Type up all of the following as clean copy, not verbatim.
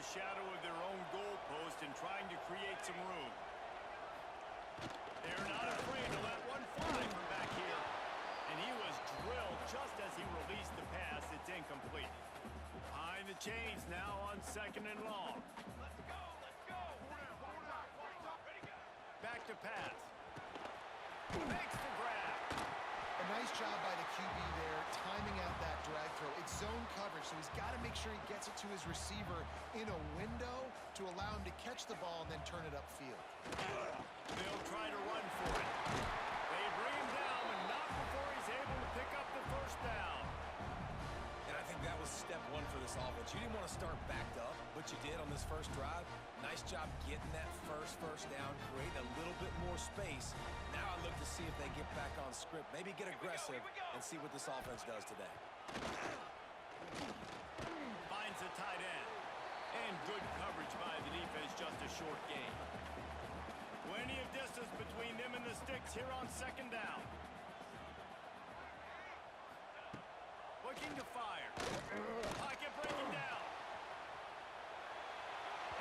the shadow of their own goal post and trying to create some room. They're not afraid to let one fly from back here. And he was drilled just as he released the pass. It's incomplete. Behind the chains now on 2nd and long. Let's go, let's go. Back to pass. Makes the grab. A nice job by the QB there, timing out that drag throw. It's zone coverage, so he's got to make sure he gets it to his receiver in a window to allow him to catch the ball and then turn it upfield. They'll try to run for it. They bring him down, but not before he's able to pick up the first down. And I think that was step one for this offense. You didn't want to start backed up, but you did on this first drive. Nice job getting that first down, creating a little bit more space. Now I look to see if they get back on script, maybe get aggressive and see what this offense does today. Finds the tight end. And good coverage by the defense, just a short gain. Plenty of distance between them and the sticks here on 2nd down. Looking to fire. Pocket breaking down.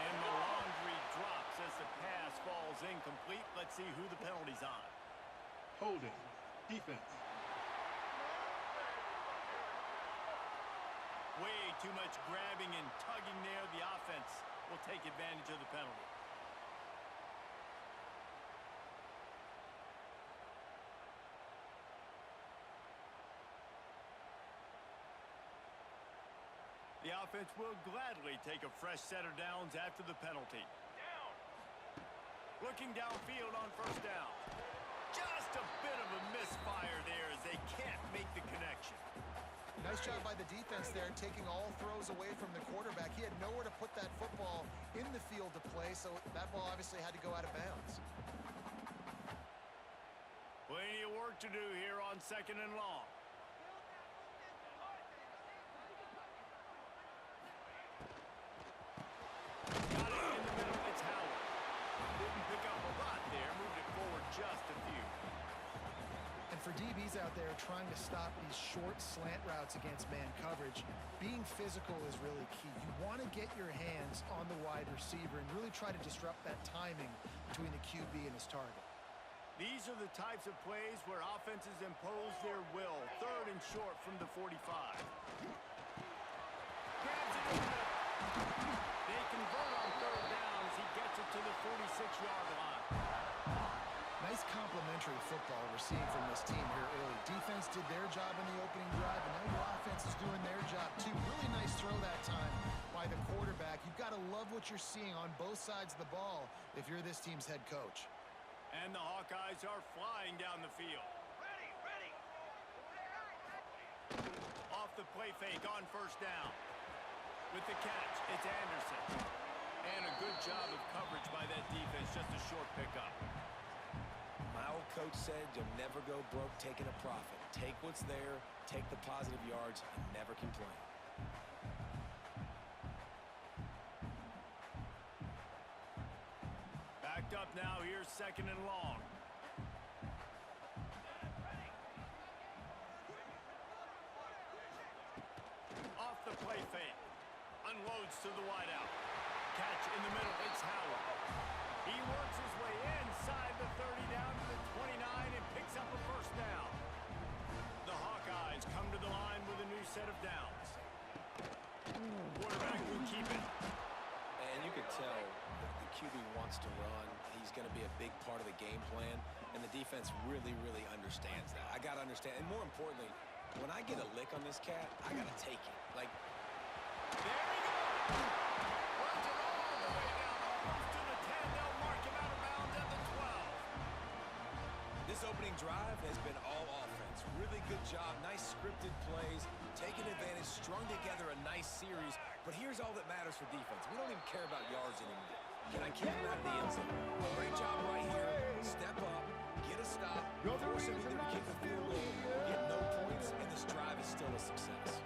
And the laundry drops as the pass falls incomplete. Let's see who the penalty's on. Holding. Defense. Way too much grabbing and tugging there. The offense will take advantage of the penalty. The offense will gladly take a fresh set of downs after the penalty. Down. Looking downfield on 1st down. Just a bit of a misfire there as they can't make the connection. Nice job by the defense there, taking all throws away from the quarterback. He had nowhere to put that football in the field to play, so that ball obviously had to go out of bounds. Plenty of work to do here on 2nd and long. Pick up a lot there, moved it forward just a few. And for DBs out there trying to stop these short slant routes against man coverage, being physical is really key. You want to get your hands on the wide receiver and really try to disrupt that timing between the QB and his target. These are the types of plays where offenses impose their will. 3rd and short from the 45. Grabs it in the middle. They convert on 3rd down as he gets it to the 46-yard line. Nice complimentary football we're seeing from this team here early. Defense did their job in the opening drive, and now your offense is doing their job too. Really nice throw that time by the quarterback. You've got to love what you're seeing on both sides of the ball if you're this team's head coach. And the Hawkeyes are flying down the field. Ready, ready. Off the play fake on 1st down. With the catch, it's Anderson. And a good job of coverage by that defense, just a short pickup. My old coach said you'll never go broke taking a profit. Take what's there, take the positive yards, and never complain. Backed up now, here's 2nd and long. Off the play fake. Unloads to the wideout. Catch in the middle, it's Howard. He works his way inside the 30 down to the 29 and picks up a 1st down. The Hawkeyes come to the line with a new set of downs. Quarterback will keep it. And you can tell that the QB wants to run. He's going to be a big part of the game plan, and the defense really, really understands that. I got to understand, and more importantly, when I get a lick on this cat, I got to take it. Like, there he goes! Runs it all the way down, almost to the 10. They'll mark him out of bounds at the 12. this opening drive has been all offense. Really good job, nice scripted plays, taking advantage, strung together a nice series. But here's all that matters for defense. We don't even care about yards anymore. Can I keep him out of the end zone? Great job right here. Step up, get a stop, force him either to kick a field goal or get no points, and this drive is still a success.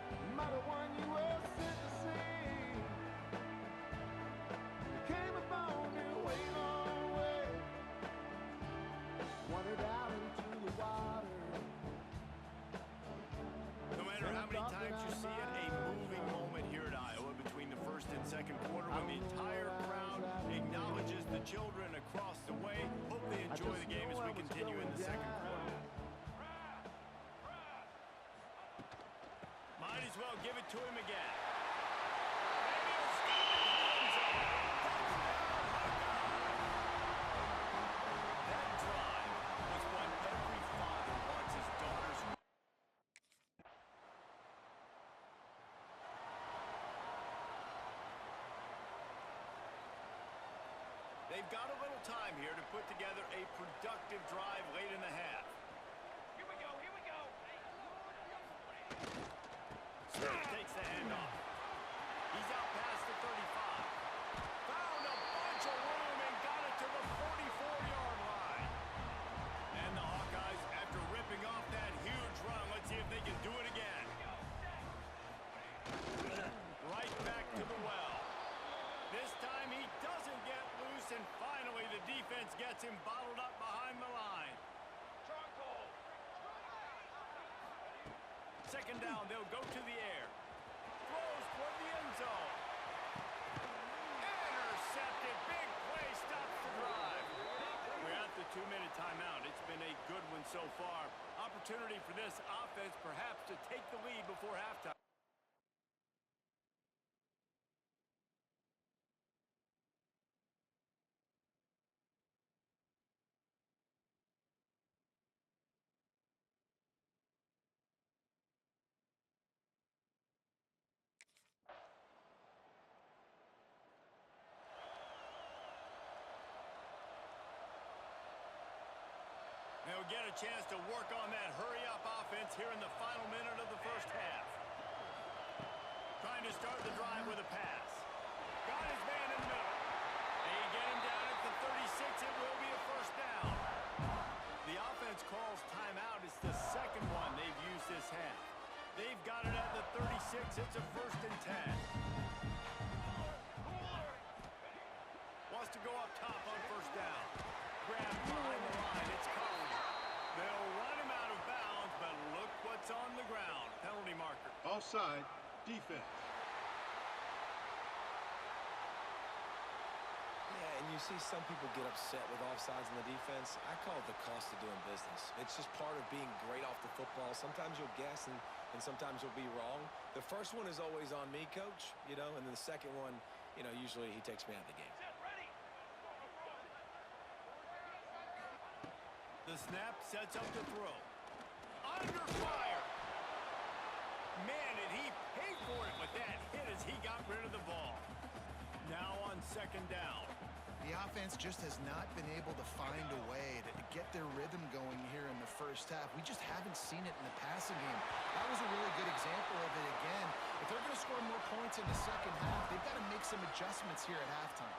No matter how many times you see it, a moving moment here at Iowa between the 1st and second quarter when the entire crowd acknowledges the children across the way. Hope they enjoy the game as we continue in the second quarter. Might as well give it to him again. Maybe he'll stop it in the end zone. That drive was what every father wants his daughters. They've got a little time here to put together a productive drive late in the half. Here we go, here we go. Smith takes the handoff. He's out past the 35. Found a bunch of room and got it to the 44-yard line. And the Hawkeyes, after ripping off that huge run, let's see if they can do it again. Right back to the well. This time he doesn't get loose, and finally the defense gets him bottled up behind the line. Charcoal. Second down, they'll go to the air. Throws toward the end zone. Intercepted. Big play stops the drive. We're at the 2-minute timeout. It's been a good one so far. Opportunity for this offense perhaps to take the lead before halftime. They'll get a chance to work on that hurry-up offense here in the final minute of the first half. Trying to start the drive with a pass. Got his man in the middle. They get him down at the 36. It will be a first down. The offense calls timeout. It's the second one they've used this half. They've got it at the 36. It's a 1st and 10. Wants to go up top on first down. Grab behind the line. It's caught. They'll run him out of bounds, but look what's on the ground. Penalty marker. Offside, defense. Yeah, and you see some people get upset with offsides in the defense. I call it the cost of doing business. It's just part of being great off the football. Sometimes you'll guess and sometimes you'll be wrong. The first one is always on me, coach, and then the second one, usually he takes me out of the game. Set, ready. The snap sets up to throw. Under fire. Man, did he pay for it with that hit as he got rid of the ball. Now on second down. The offense just has not been able to find a way to get their rhythm going here in the first half. We just haven't seen it in the passing game. That was a really good example of it again. If they're going to score more points in the second half, they've got to make some adjustments here at halftime.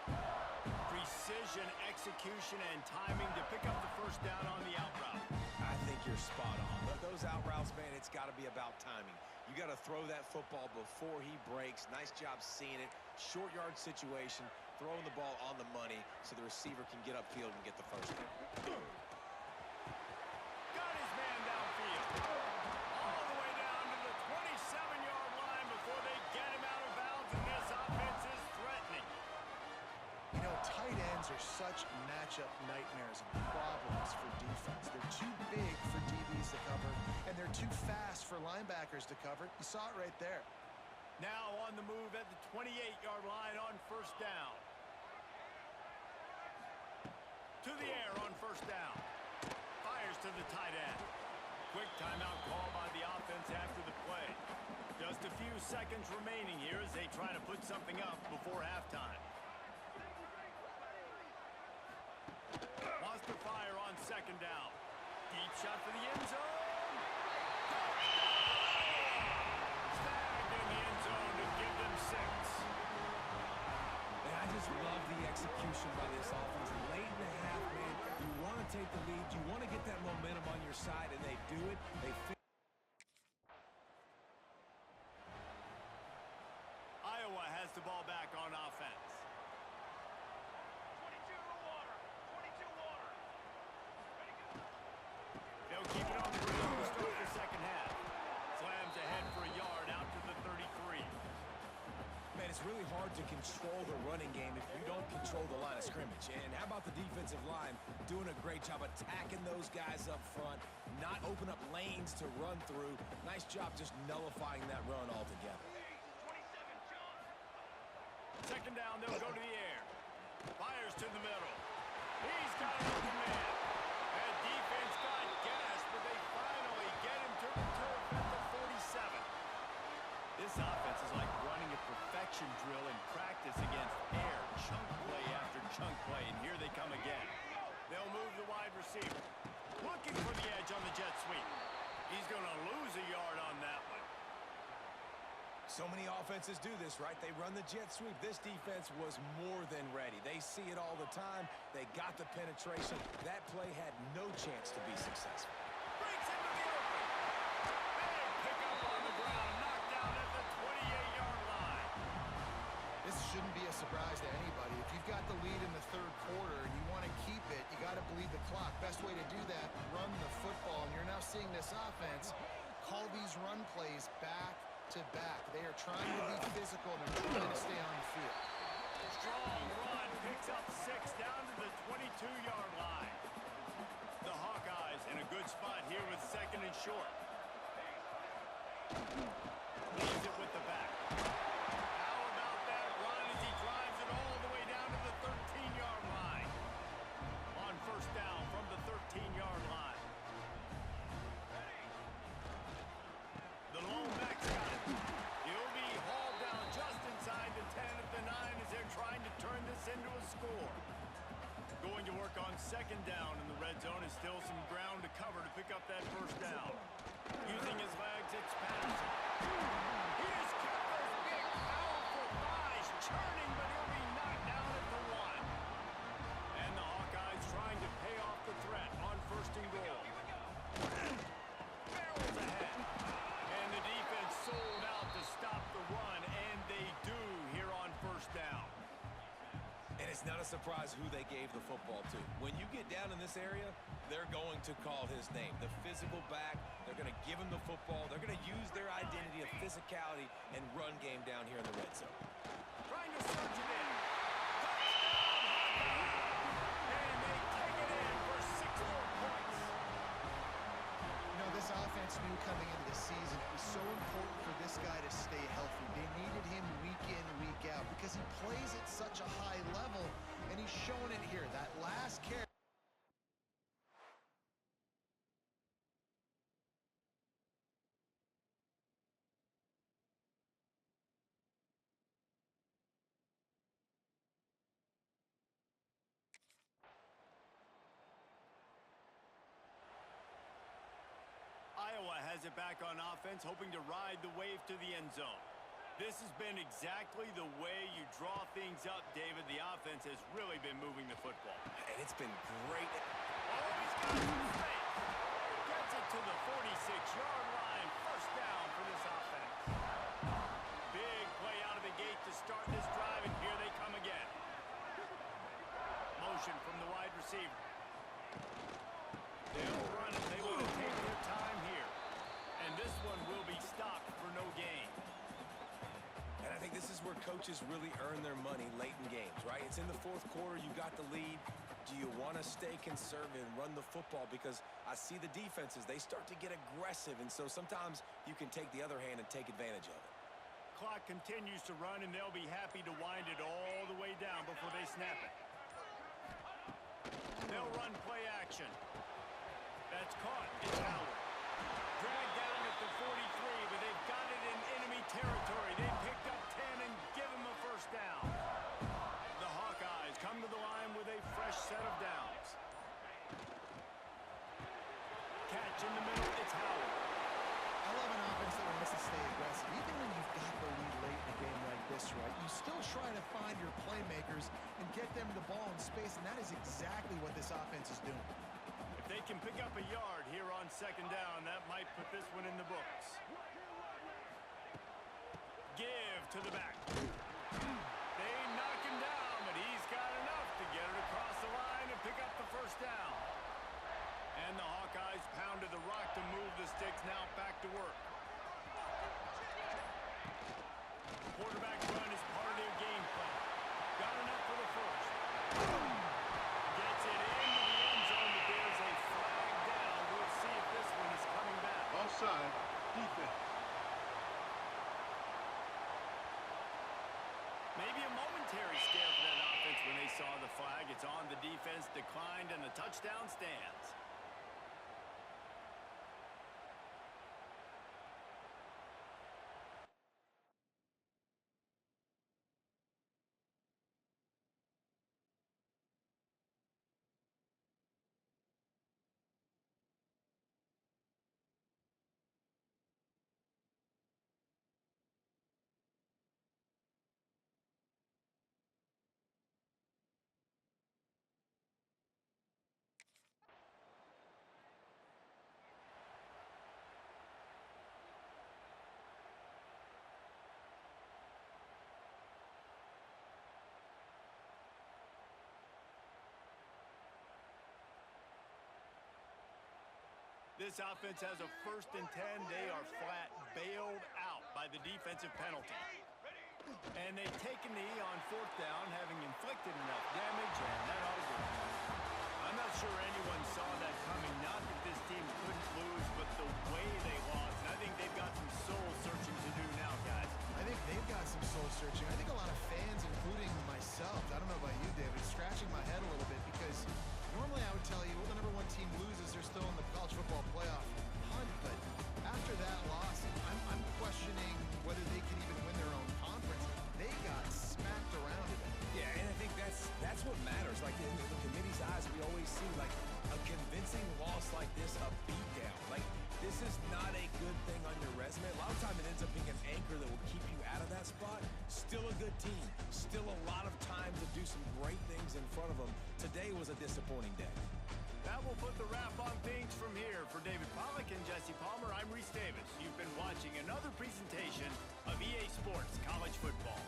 Precision, execution, and timing to pick up the first down on the out route. I think you're spot on. Those out routes, man, it's got to be about timing. You got to throw that football before he breaks. Nice job seeing it. Short yard situation, throwing the ball on the money so the receiver can get upfield and get the first down. Got his man downfield. All the way down to the 27-yard line before they get him out of bounds, and this offense is threatening. Tight ends are such matchup nightmares and problems for defense. They're too big for DBs to cover, and they're too fast for linebackers to cover. You saw it right there. Now on the move at the 28-yard line on first down. To the air on first down. Fires to the tight end. Quick timeout call by the offense after the play. Just a few seconds remaining here as they try to put something up before halftime. Wants to fire on second down. Deep shot for the end zone. Snagged in the end zone to give them 6. And I just love the execution by this offense. Late in the half, man, you want to take the lead. You want to get that momentum on your side, and they do it. They Iowa has the ball back on offense. 22 to water. 22 water. Ready, go. They'll keep it on the ground to start the second half. Slams ahead for a yard out to the 33. Man, it's really hard to control the running game if you don't control the line of scrimmage. And how about the defensive line doing a great job attacking those guys up front, not open up lanes to run through. Nice job just nullifying that run altogether. 27, John. Second down, they'll go to the air. Fires to the middle. He's got an open man. That defense got gas, but they finally get him to the turf at the 47. This offense is like running a perfection drill in practice against air. Chunk play after chunk play, and here they come again. They'll move the wide receiver. Looking for the edge on the jet sweep. He's going to lose a yard on that one. So many offenses do this, right? They run the jet sweep. This defense was more than ready. They see it all the time. They got the penetration. That play had no chance to be successful. Breaks into the open. Big pickup on the ground. Knocked down at the 28-yard line. This shouldn't be a surprise to anybody. If you've got the lead in the third quarter and you want to keep it, you got to bleed the clock. Best way to do that, run the football. And you're now seeing this offense call these run plays back to back. They are trying to be physical and they're trying to stay on the field. Strong run. Picks up 6 down to the 22-yard line. The Hawkeyes in a good spot here with second and short. Leaves it with the back. How about that run as he drives it all the way down to the 13-yard line? On first down from the 13-yard line. The lone back's got it. He'll be hauled down just inside the 10 at the 9 as they're trying to turn this into a score. Going to work on second down in the red zone is still some ground to cover to pick up that first down. Using his legs, it's passing. He has kept those big, powerful thighs churning, but he'll be knocked down at the 1. And the Hawkeyes trying to pay off the threat on first and goal. Barrels ahead. And the defense sold out to stop the run, and they do here on first down. And it's not a surprise who they gave the football to. When you get down in this area, they're going to call his name. The physical back, they're going to give him the football. They're going to use their identity of physicality and run game down here in the red zone. Trying to surge it in. Touchdown, Hawkeyes! And they take it in for 6 more points. You know, this offense knew coming into the season it was so important for this guy to stay healthy. They needed him week in, week out because he plays at such a high level, and he's showing it here. That last carry. Iowa has it back on offense, hoping to ride the wave to the end zone. This has been exactly the way you draw things up, David. The offense has really been moving the football. And it's been great. Oh, he's got some space. Gets it to the 46-yard line. First down for this offense. Big play out of the gate to start this drive, and here they come again. Motion from the wide receiver. They'll run it. They want to take their time here. And this one will be stopped for no gain. And I think this is where coaches really earn their money late in games, right? It's in the fourth quarter. You got the lead. Do you want to stay conservative and run the football? Because I see the defenses, they start to get aggressive. And so sometimes you can take the other hand and take advantage of it. Clock continues to run, and they'll be happy to wind it all the way down before they snap it. They'll run play action. That's caught. It's Howard. Dragged down at the 43, but they've got it in enemy territory. They picked up 10 and give him a first down. The Hawkeyes come to the line with a fresh set of downs. Catch in the middle. It's Howard. I love an offense that wants to stay aggressive. Even when you've got the lead late in a game like this, right, you still try to find your playmakers and get them the ball in space, and that is exactly what this offense is doing. If they can pick up a yard here on second down, that might put this one in the books. Give to the back. They knock him down, but he's got enough to get it across the line and pick up the first down. And the Hawkeyes pounded the rock to move the sticks, now back to work. Quarterback run is part of their game plan. Got enough for the first. Gets it into the end zone, but there's a flag down. We'll see if this one is coming back. Offside, defense. Maybe a momentary scare for that offense when they saw the flag. It's on the defense, declined, and the touchdown stands. This offense has a 1st and 10. They are flat bailed out by the defensive penalty. And they've taken the knee on 4th down, having inflicted enough damage, and that ought to do it. I'm not sure anyone saw that coming. Not that this team couldn't lose, but the way they lost. And I think they've got some soul-searching to do now, guys. I think they've got some soul-searching. I think a lot of fans, including myself, I don't know about you, David, scratching my head a little bit because normally I would tell you, well, the number 1 team loses, they're still in the college football playoff hunt. But after that loss, I'm questioning whether they can even win their own conference. They got smacked around a bit. Yeah, and I think that's what matters. Like in the committee's eyes, we always see like a convincing loss like this, a beatdown. Like this is not a good thing on your resume. A lot of time it ends up being an anchor that will keep you out of that spot. Still a good team. Still a lot of time to do some great things in front of them. Today was a disappointing day. That will put the wrap on things from here. For David Pollack and Jesse Palmer, I'm Reese Davis. You've been watching another presentation of EA Sports College Football.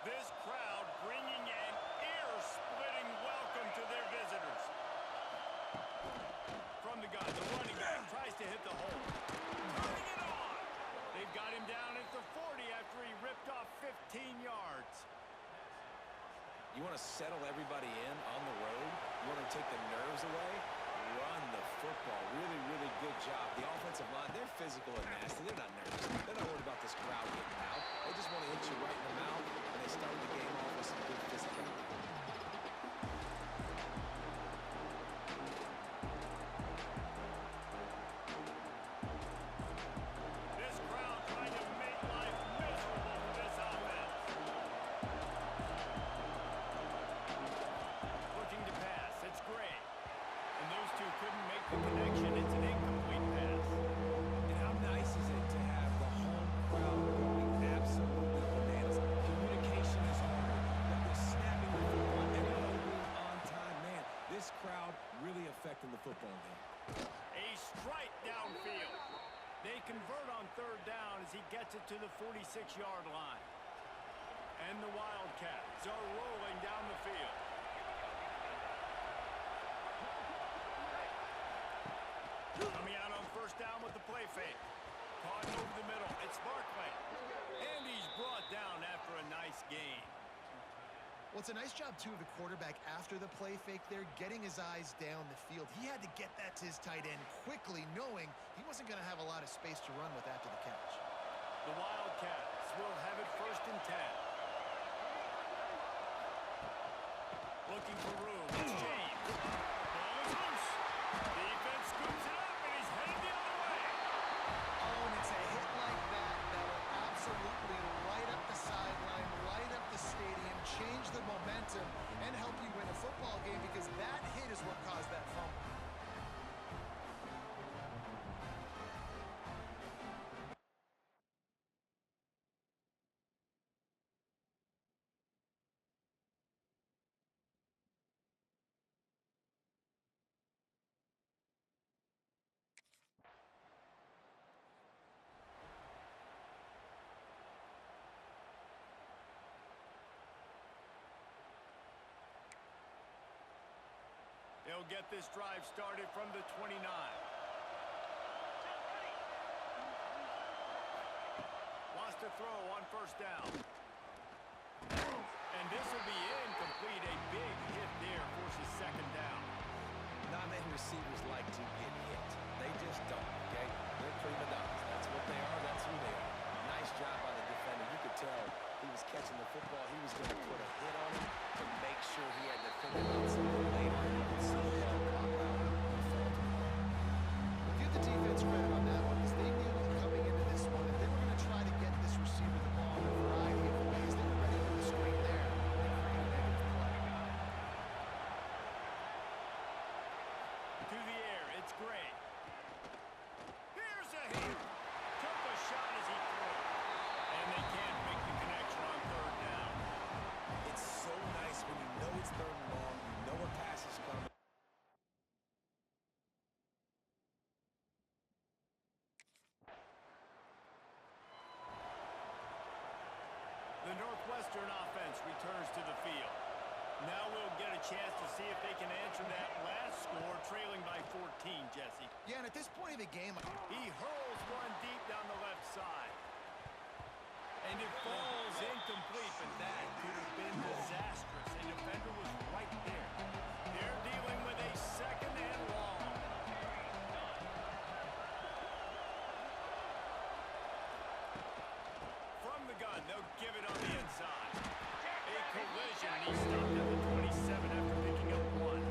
This crowd bringing an ear-splitting welcome to their visitors. From the gun, the running back tries to hit the hole. Turning it on! They've got him down at the 40 after he ripped off 15 yards. You want to settle everybody in on the road? You want to take the nerves away? Run the football. Really, really good job. The offensive line, they're physical and nasty. They're not nervous. They're not worried about this crowd getting loud. They just want to hit you right in the mouth, and they start the game off with some good physicality. This crowd trying to make life miserable for this offense. Looking to pass. It's great. And those two couldn't make the connection. It's an incomplete pass. And how nice is it to have the home crowd going absolutely bananas? Communication is hard. They're snapping the football. Everybody being on time. Man, this crowd really affecting the football game. A strike downfield. They convert on third down as he gets it to the 46-yard line. And the Wildcats are rolling down the field. Coming out on first down with the play fake. Caught over the middle. It's Barkley. And he's brought down after a nice gain. Well, it's a nice job, too, of the quarterback after the play fake there, getting his eyes down the field. He had to get that to his tight end quickly, knowing he wasn't going to have a lot of space to run with after the catch. The Wildcats will have it 1st and 10. Looking for room. It's James. Ball is loose. Defense scoops it up, and he's headed the other way. Oh, and it's a hit like that that will absolutely light up the sideline, light up the stadium, change the momentum, and help you win a football game, because that hit is what caused that fumble. They'll get this drive started from the 29. Wants to throw on first down. And this will be incomplete. A big hit there forces second down. Not many receivers like to get hit. They just don't, okay? They're prima donnas. That's what they are. That's who they are. Nice job by the defender. You could tell he was catching the football. He was going to put a hit on him to make sure he had to think about something later. You could see the ball pop out. Well, give the defense credit on that one, because they knew coming into this one that they were going to try to get this receiver the ball in a variety of ways. They were ready for the screen there and create a negative play. To the air, it's great. Here's a hit. Took a shot as he threw. And they can't make the connection on third down. It's so nice when you know it's third and long, you know a pass is coming. The Northwestern offense returns to the field. Now we'll get a chance to see if they can answer that last score, trailing by 14, Jesse. Yeah, and at this point of the game, He hurls one deep down the left side. And it falls incomplete, but that could have been disastrous. A defender was right there. They're dealing with a second and long. From the gun, they'll give it on the inside. A collision. He stopped at the 27 after picking up one.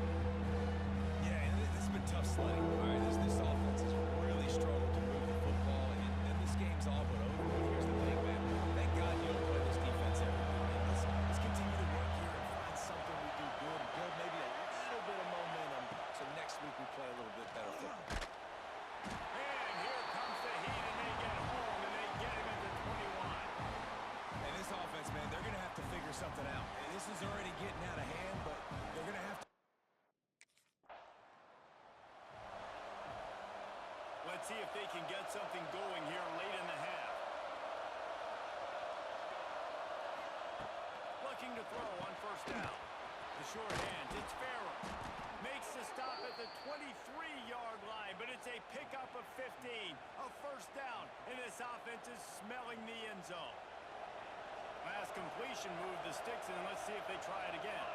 Yeah, and this has been tough sledding. All right, this offense has really struggled to move the football, and this game's all but over. But here's the thing, man. Thank God you don't play this defense every week. And let's continue to work here and find something we do good and build maybe a little bit of momentum so next week we play a little bit better football. And here comes the heat, and they get home, and they get him at the 21. And this offense, man, they're going to have to figure something out. And this is already getting out of hand, but they're going to have to. Let's see if they can get something going here late in the half. looking to throw on first down. The short hands, it's Farrell. Makes the stop at the 23-yard line, but it's a pickup of 15. A first down, and this offense is smelling the end zone. Last completion moved the sticks, and let's see if they try it again.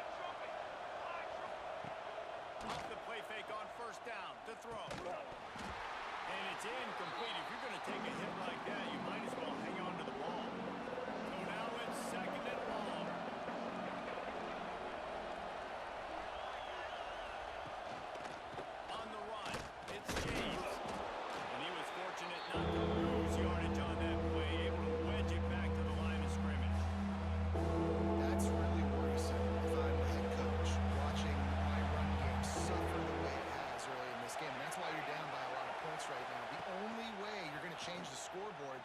Off the play fake on first down to throw. And it's incomplete. If you're going to take a hit like that, you might as well hang on to the ball. So now it's second and long. On the run, it's James. And he was fortunate not to lose yardage on that play, able to wedge it back to the line of scrimmage. That's really worrisome if I'm the head coach, watching my run game suffer the way it has early in this game. And that's why you're down by a lot of points right now. The only way you're going to change the scoreboard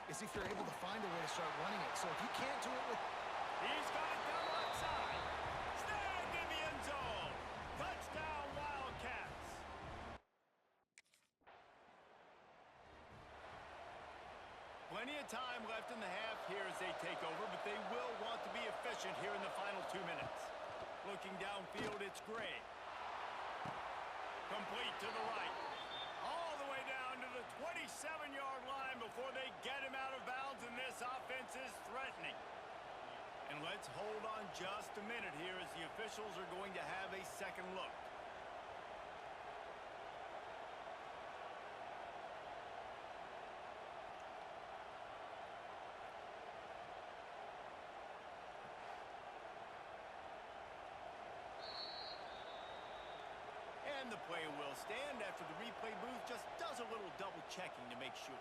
is if you're able to find a way to start running it. So if you can't do it with... He's got it down outside. Snagged in the end zone. Touchdown, Wildcats. Plenty of time left in the half here as they take over, but they will want to be efficient here in the final 2 minutes. Looking downfield, it's Gray. Complete to the right. All the way down to the 27-yard line before they get him out of bounds, and this offense is threatening. And let's hold on just a minute here as the officials are going to have a second look. And the play will stand after the replay booth just does a little double checking to make sure.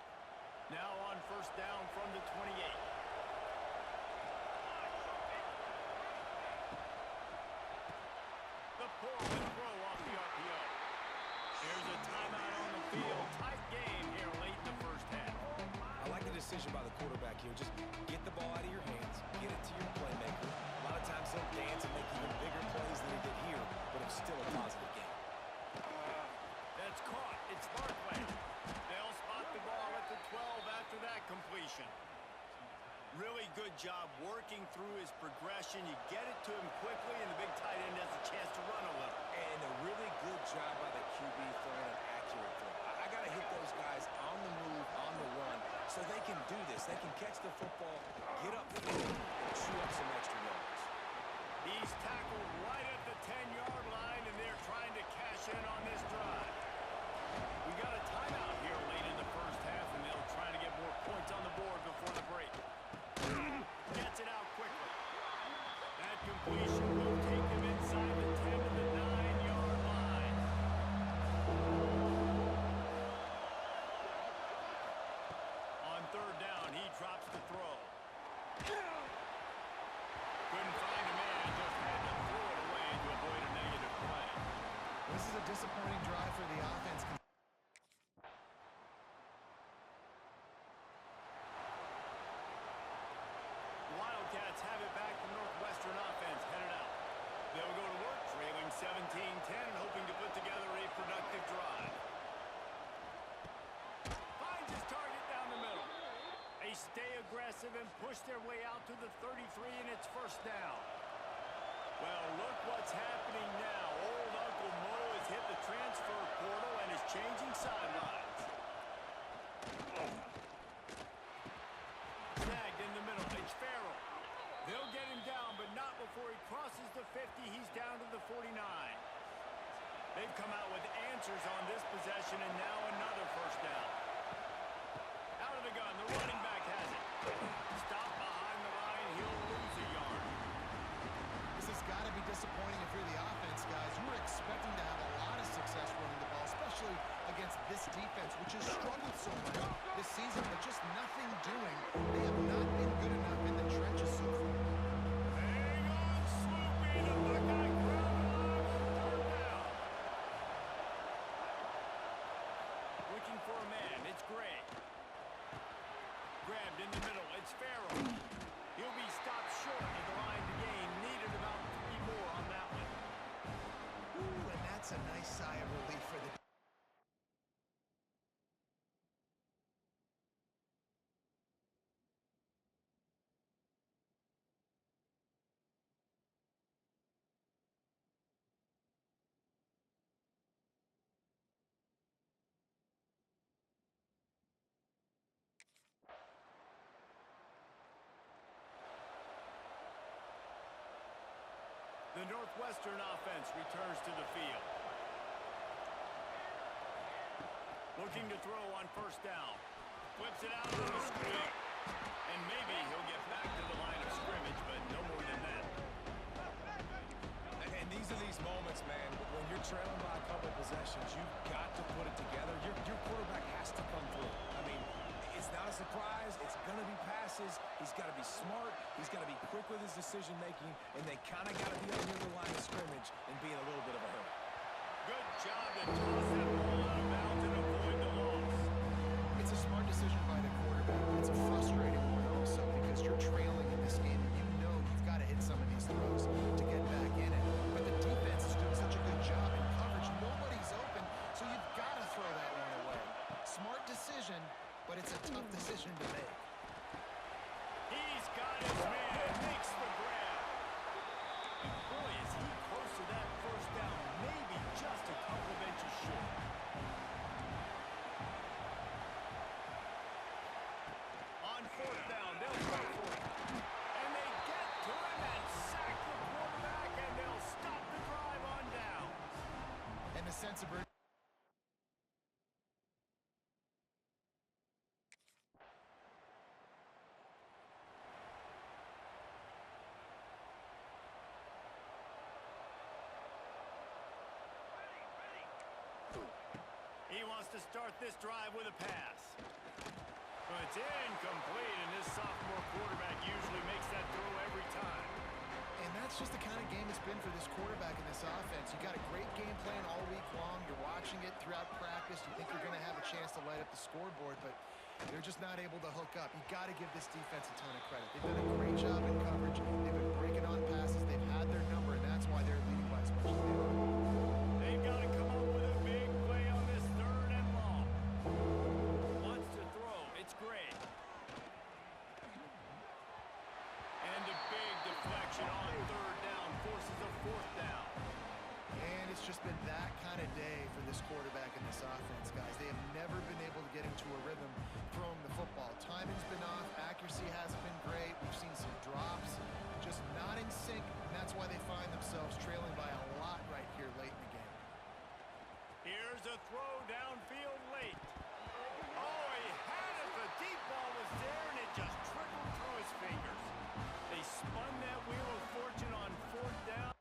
Now on first down from the 28. The pull and throw off the RPO. There's a timeout on the field. Tight game here late in the first half. I like the decision by the quarterback here. Just get the ball out of your hands, get it to your playmaker. A lot of times he'll dance and make even bigger plays than he did here, but it's still a positive game. That's caught. It's Barkley. They'll spot the ball at the 12 after that completion. Really good job working through his progression. You get it to him quickly, and the big tight end has a chance to run a little. And a really good job by the QB throwing an accurate throw. I got to hit those guys on the move, on the run, so they can do this. They can catch the football, get up field, and chew up some extra yards. He's tackled right at the 10-yard line, and they're trying to cash in on this drive. We got a timeout here late in the first half, and they'll try to get more points on the board before the break. Gets it out quickly. That completion will take him inside the 10 to the 9-yard line. On third down, he drops the throw. Couldn't find a man, just had to throw it away to avoid a negative play. This is a disappointing drive for the offense. Wildcats have it back. The Northwestern offense headed out. They'll go to work, trailing 17-10 and hoping to put together a productive drive. Finds his target down the middle. They stay aggressive and push their way out to the 33, and it's first down. Well, look what's happening now. Old Uncle Mo has hit the transfer portal and is changing sidelines. Snagged in the middle. It's Farrell. They'll get him down, but not before he crosses the 50. He's down to the 49. They've come out with answers on this possession, and now another first down. Out of the gun. The running back has it. Stop behind the line. He'll lose a yard. This has got to be disappointing if you're the offense, guys. You were expecting to have a lot of success running the ball, especially against this defense, which has struggled so much this season, but just nothing doing. They have not been good enough in the trenches so far. Hang on, Sloopy. The Buckeye crowd alive on third down. Looking for a man. It's Gray. Grabbed in the middle. It's Farrell. He'll be stopped short of the line to gain. Needed about 3 more on that one. Ooh, and that's a nice sigh of relief for the The Northwestern offense returns to the field. Looking to throw on first down. Flips it out on the screen. And maybe he'll get back to the line of scrimmage, but no more than that. And these are these moments, man, when you're trailing by a couple possessions, you've got to put it together. Your quarterback has to come through. I mean, it's not a surprise. It's going to be passes. He's got to be smart. He's got to be quick with his decision-making, and they kind of got to be under the line of scrimmage and be in a little bit of a hurry. Good job to toss that ball out of bounds and avoid the loss. It's a smart decision by the quarterback, but it's a frustrating one also because you're trailing in this game and you know you've got to hit some of these throws to get back in it. But the defense is doing such a good job in coverage. Nobody's open, so you've got to throw that one away. Smart decision, but it's a tough decision to make. He's got his man. Makes the grab. And boy, is he close to that first down. Maybe just a couple of inches short. On fourth down, they'll go for it. And they get to him and sack the quarterback, and they'll stop the drive on down. And the sense of urgency. He wants to start this drive with a pass. But it's incomplete, and this sophomore quarterback usually makes that throw every time. And that's just the kind of game it's been for this quarterback in this offense. You got a great game plan all week long. You're watching it throughout practice. You think you're going to have a chance to light up the scoreboard, but they're just not able to hook up. You got to give this defense a ton of credit. They've done a great job in coverage. They've been breaking on passes. They've had their number, and that's why they're leading by as much as they are. They've got to come up with a big play on this third and long. Wants to throw. It's great. And a big deflection on third down forces a fourth down. And it's just been that kind of day for this quarterback and this offense, guys. They have never been able to get into a rhythm throwing the football. Timing's been off. Accuracy hasn't been great. We've seen some drops. Just not in sync, and that's why they find themselves trailing by a lot right here late in the game. Here's a throw downfield late. Oh, he had it. The deep ball was there, and it just trickled through his fingers. They spun that wheel of fortune on fourth down.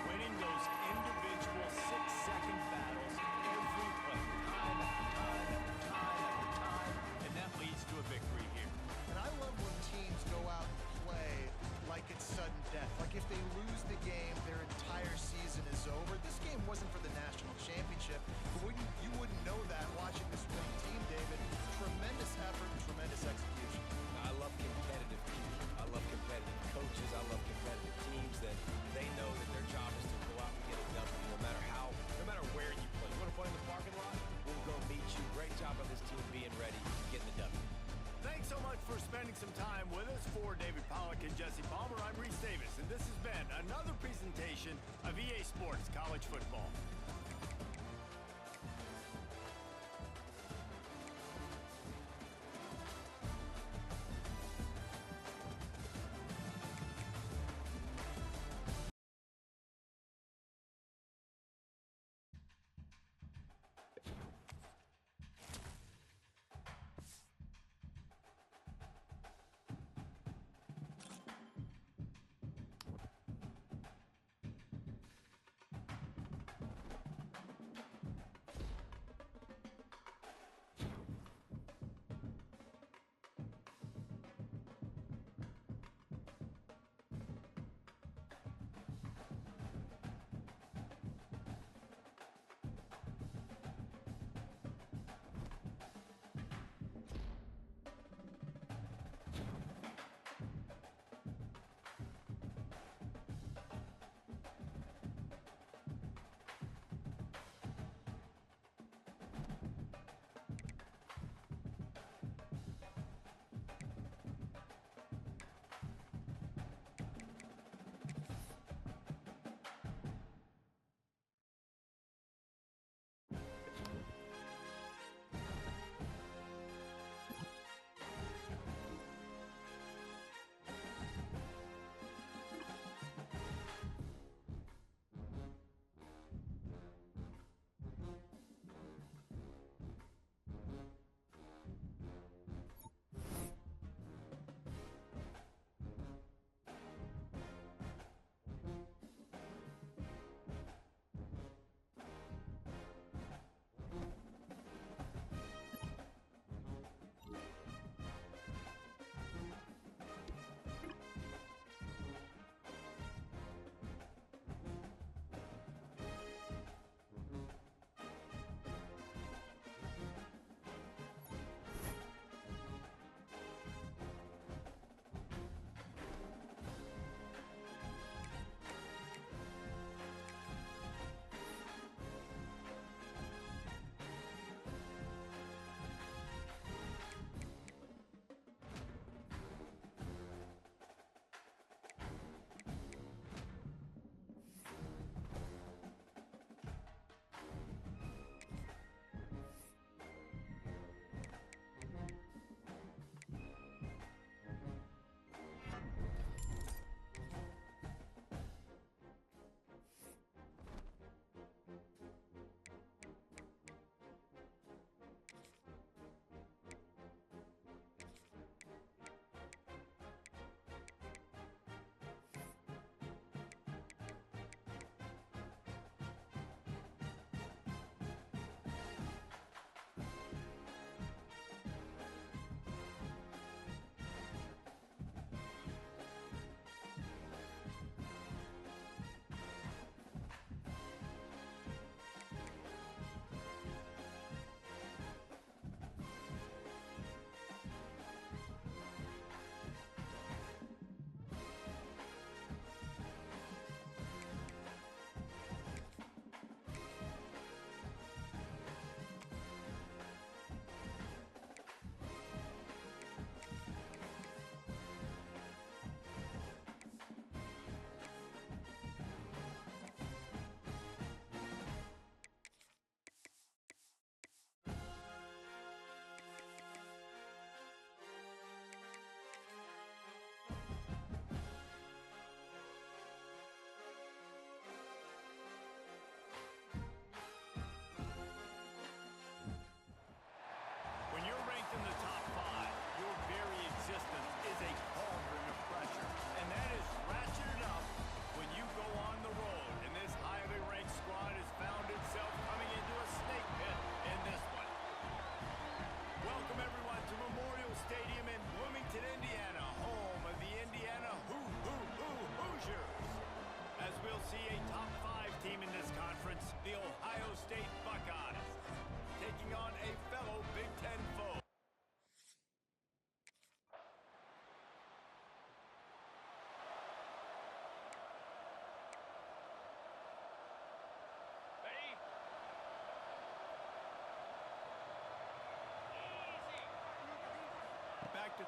Winning those individual 6-second battles every play, time after time after time after time, and that leads to a victory here. And I love when teams go out and play like it's sudden death. Like if they lose the game, their entire season is over. This game wasn't for the national championship, but you wouldn't know that watching this winning team, David. Tremendous effort and tremendous execution. I love competitive people. I love competitive coaches. I love competitive teams that they know that their job is to go out and get a W no matter where you play. You want to play in the parking lot? We'll go meet you. Great job on this team being ready, getting the W. Thanks so much for spending some time with us. For David Pollack and Jesse Palmer, I'm Reese Davis, and this has been another presentation of EA Sports College Football.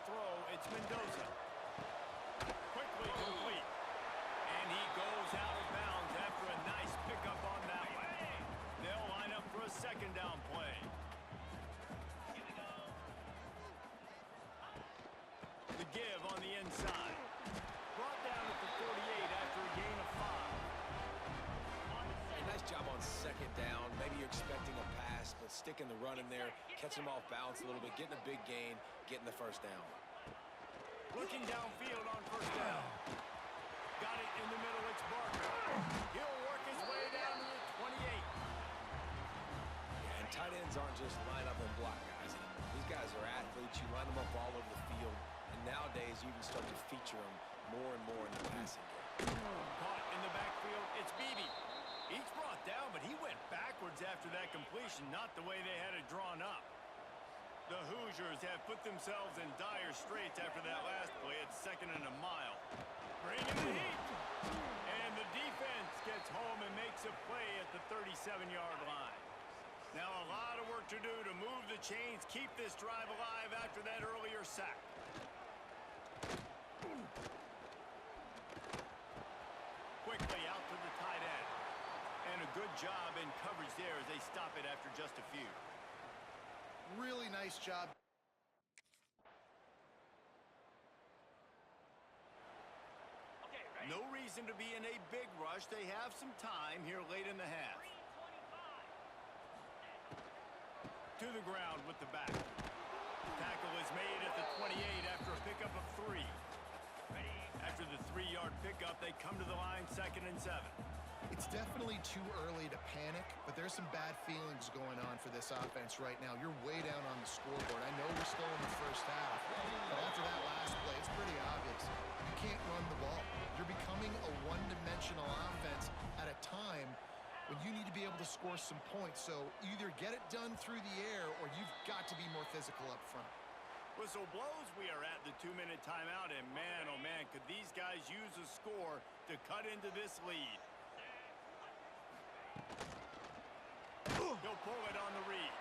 throw. It's Mendoza. Quickly complete. And he goes out of bounds after a nice pickup on that one. They'll line up for a second down play. The give on the inside. Brought down at the 48 after a gain of 5. Hey, nice job on second down. Maybe you're expecting a pass, but sticking the run in there, catching him off balance a little bit, getting a big gain, getting the first down. Looking downfield on first down. Got it in the middle. It's Barker. He'll work his way down to the 28. Yeah, and tight ends aren't just line up and block guys anymore. These guys are athletes. You line them up all over the field. And nowadays, you can start to feature them more and more in the passing game. Caught in the backfield. It's Beebe. He's brought down, but he went backwards after that completion, not the way they had it drawn up. The Hoosiers have put themselves in dire straits after that last play. It's second and a mile. Bringing the heat. And the defense gets home and makes a play at the 37-yard line. Now a lot of work to do to move the chains, keep this drive alive after that earlier sack. Quickly out to the tight end. And a good job in coverage there as they stop it after just a few. Really nice job. No reason to be in a big rush. They have some time here late in the half. To the ground with the back. Tackle is made at the 28 after a pickup of 3. After the 3-yard pickup, they come to the line 2nd and 7. It's definitely too early to panic, but there's some bad feelings going on for this offense right now. You're way down on the scoreboard. I know we're still in the first half, but after that last play, it's pretty obvious. You can't run the ball. You're becoming a one-dimensional offense at a time when you need to be able to score some points. So either get it done through the air or you've got to be more physical up front. Whistle blows, we are at the 2-minute timeout, and man, oh man, could these guys use a score to cut into this lead. He'll pull it on the read.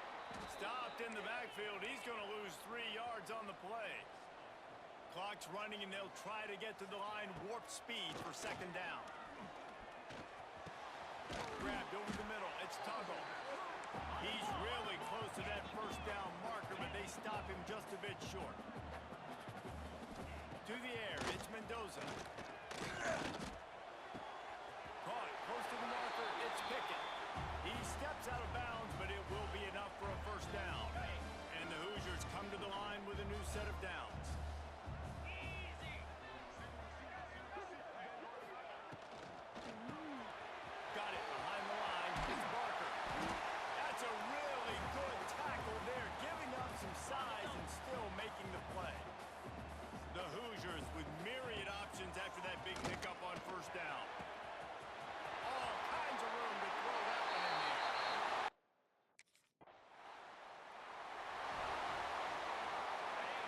Stopped in the backfield. He's going to lose 3 yards on the play. Clock's running, and they'll try to get to the line. Warp speed for second down. Grabbed over the middle. It's Tuggle. He's really close to that first down marker, but they stop him just a bit short. To the air. It's Mendoza. Caught close to the marker. It's Pickett. He steps out of bounds, but it will be enough for a first down. And the Hoosiers come to the line with a new set of downs. Got it behind the line. It's Barker. That's a really good tackle there, giving up some size and still making the play. The Hoosiers with myriad options after that big pickup on first down. All kinds of room to throw that one in there.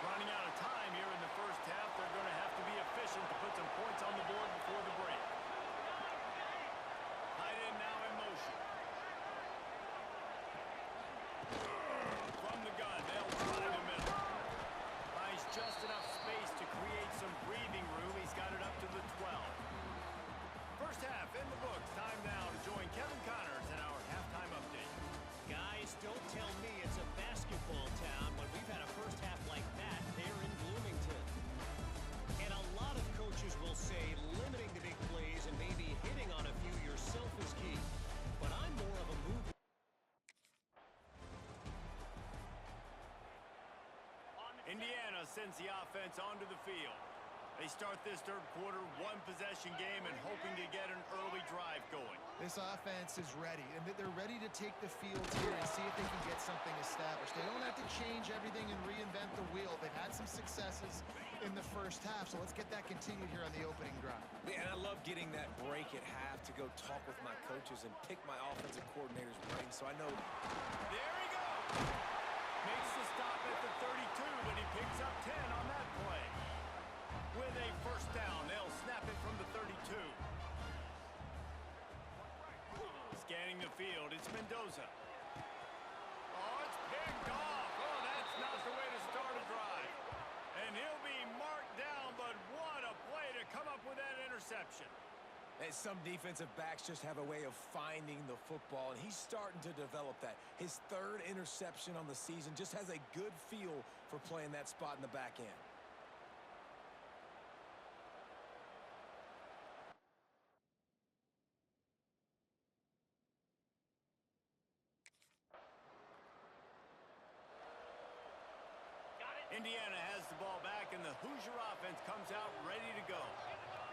Running out of time here in the first half. They're going to have to be efficient to put some points on the board before the break. Tight end now in motion. From the gun, they'll try the middle. Finds just enough space to create some breathing room. He's got it up to the 12. First half in the books. Time now to join Kevin Connors in our halftime update. Guys, don't tell me it's a basketball town when we've had a first half like that there in Bloomington. And a lot of coaches will say limiting the big plays and maybe hitting on a few yourself is key. But I'm more of a move. Indiana sends the offense onto the field. They start this third quarter, one-possession game, and hoping to get an early drive going. This offense is ready, and they're ready to take the field here and see if they can get something established. They don't have to change everything and reinvent the wheel. They've had some successes in the first half, so let's get that continued here on the opening drive. Man, I love getting that break at half to go talk with my coaches and pick my offensive coordinator's brain, so I know. There he goes! Makes the stop at the 32, but he picks up 10 on that play. With a first down, they'll snap it from the 32. Scanning the field, it's Mendoza. Oh, it's picked off. Oh, that's not the way to start a drive. And he'll interception. And some defensive backs just have a way of finding the football, and he's starting to develop that. His third interception on the season, just has a good feel for playing that spot in the back end. Indiana has the ball back, and the Hoosier offense comes out ready to go.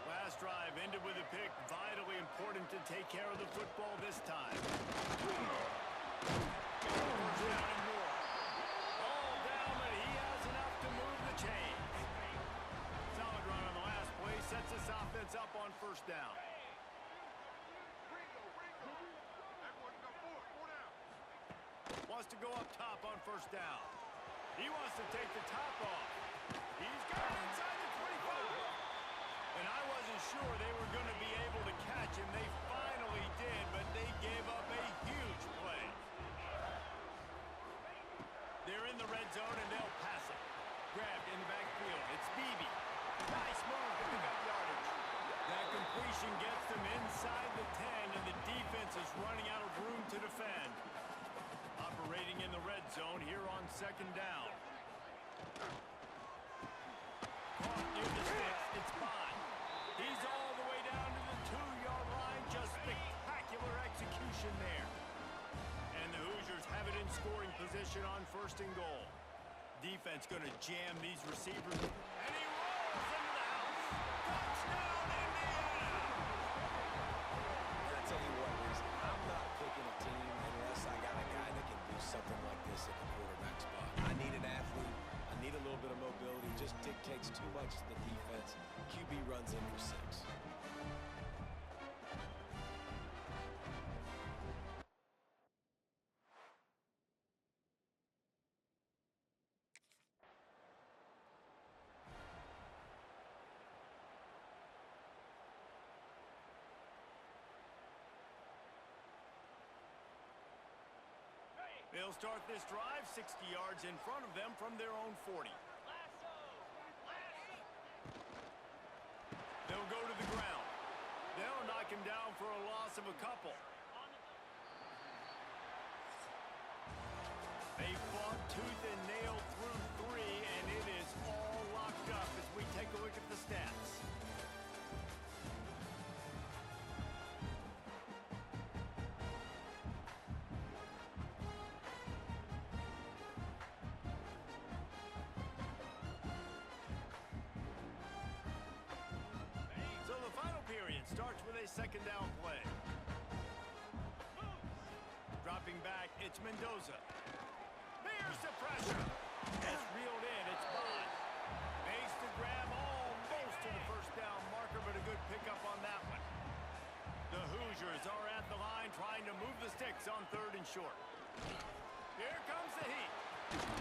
Last drive ended with a pick. Vitally important to take care of the football this time. First down and more. All down, but he has enough to move the chain. Solid run on the last play. Sets this offense up on first down. Wants to go up top on first down. He wants to take the top off. He's got it inside the 25. And I wasn't sure they were going to be able to catch him. They finally did, but they gave up a huge play. They're in the red zone, and they'll pass it. Grabbed in the backfield. It's Beebe. Nice move to pick up yardage. That completion gets them inside the 10, and the defense is running out of room to defend. Operating in the red zone here on second down. Caught near the sticks. It's Bond. He's all the way down to the 2-yard line. Just spectacular execution there. And the Hoosiers have it in scoring position on first and goal. Defense going to jam these receivers. And he rolls into the house. Touchdown, Indiana! And I tell you what, Reese, I'm not picking a team unless I got a guy that can do something like this at the quarterback spot. I need an athlete. I need a little bit of mobility. Just dictates too much to the defense. QB runs in for 6. They'll start this drive 60 yards in front of them from their own 40. They'll go to the ground. They'll knock him down for a loss of a couple. They fought tooth and nail through 3, and it is all locked up as we take a look at the stats. Starts with a second down play. Dropping back, it's Mendoza. There's the pressure. It's reeled in, it's Bond. Makes the grab almost to the first down marker, but a good pickup on that one. The Hoosiers are at the line trying to move the sticks on third and short. Here comes the heat.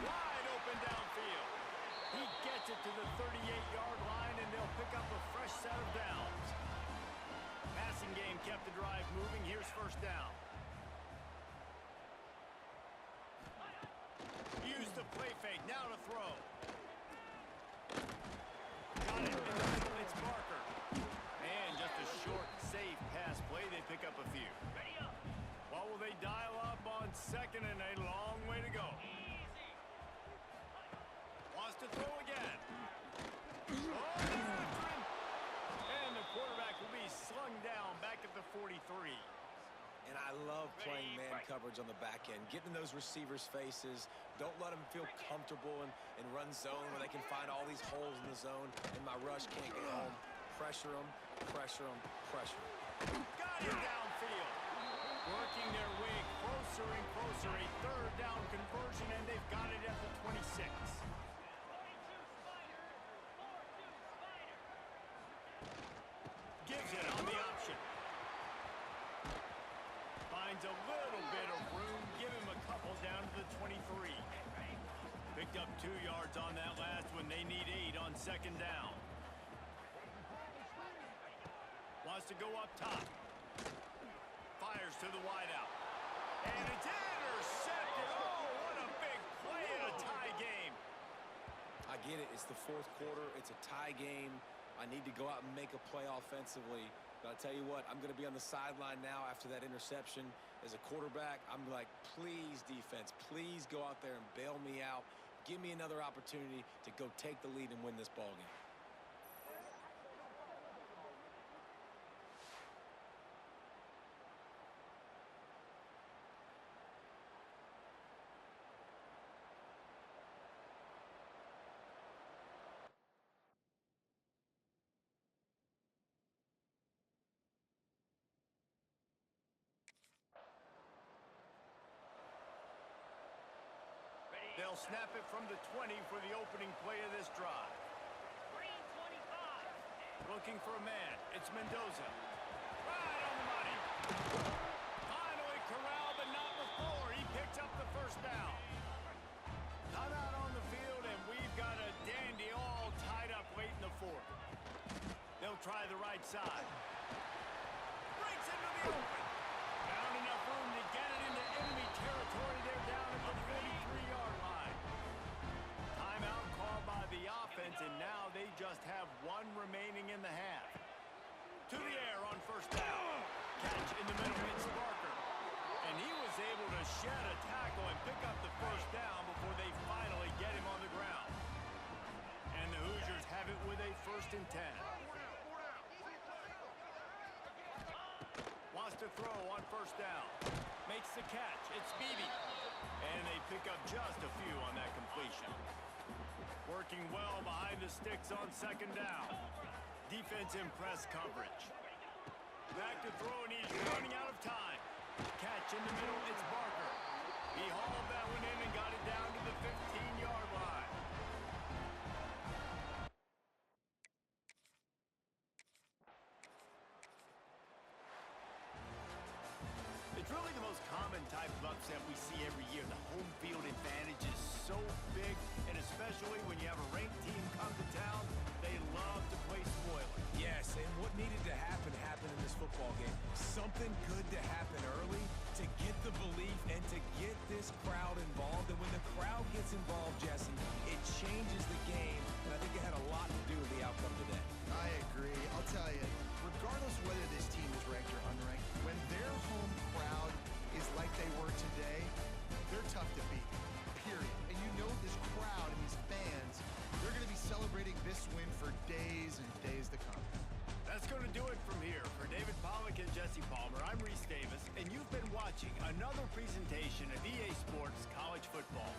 Wide open downfield. He gets it to the 38-yard line, and they'll pick up a fresh set of downs. Passing game kept the drive moving. Here's first down. Use the play fake. Now to throw. Got it in the middle. It's Barker. And just a short, safe pass play. They pick up a few. What will they dial up on second and a long way to go? Wants to throw again. Oh, and the quarterback will be slung down back at the 43. And I love playing man coverage on the back end, getting in those receivers' faces. Don't let them feel comfortable in run zone where they can find all these holes in the zone, and my rush can't get home. Pressure them, pressure them, pressure them. Got it downfield. Working their way closer and closer. A third down conversion, and they've got it at the 26. Gives it on the option. Finds a little bit of room. Give him a couple down to the 23. Picked up 2 yards on that last one. They need 8 on second down. Wants to go up top. Fires to the wideout. And it's intercepted. Oh, what a big play in a tie game. I get it. It's the fourth quarter. It's a tie game. I need to go out and make a play offensively. But I'll tell you what, I'm going to be on the sideline now after that interception. As a quarterback, I'm like, please, defense, please go out there and bail me out. Give me another opportunity to go take the lead and win this ball game. They'll snap it from the 20 for the opening play of this drive. Green 25. Looking for a man. It's Mendoza. Right on the money. Finally corralled, but not before. He picks up the first down. Timeout on the field, and we've got a dandy all tied up late in the fourth. They'll try the right side. Breaks into the open. Found enough room to get it into enemy territory. They're down at the 43-yard line. Timeout called by the offense, and now they just have one remaining in the half. To the air on first down. Catch in the middle, it's Barker. And he was able to shed a tackle and pick up the first down before they finally get him on the ground. And the Hoosiers have it with a 1st and 10. Wants to throw on first down. Makes the catch. It's Beebe. And they pick up just a few on that completion. Working well behind the sticks on 2nd down. Defense in press coverage. Back to throw, and he's running out of time. Catch in the middle, it's Barker. He hauled that one in and got it down to the 15-yard line. It's really the most common type of upset we see every year. The home field advantage is so big, and especially when you have a ranked team come to town, they love to play spoiler. Yes, and what needed to happen happened in this football game. Something good to happen early to get the belief and to get this crowd involved. And when the crowd gets involved, Jesse, it changes the game. And I think it had a lot to do with the outcome today. I agree. I'll tell you, regardless whether this team is ranked or unranked, when their home crowd is like they were today, they're tough to beat, period. And you know this crowd and these fans, they're going to be celebrating this win for days and days to come. That's going to do it from here. For David Pollack and Jesse Palmer, I'm Reese Davis, and you've been watching another presentation of EA Sports College Football.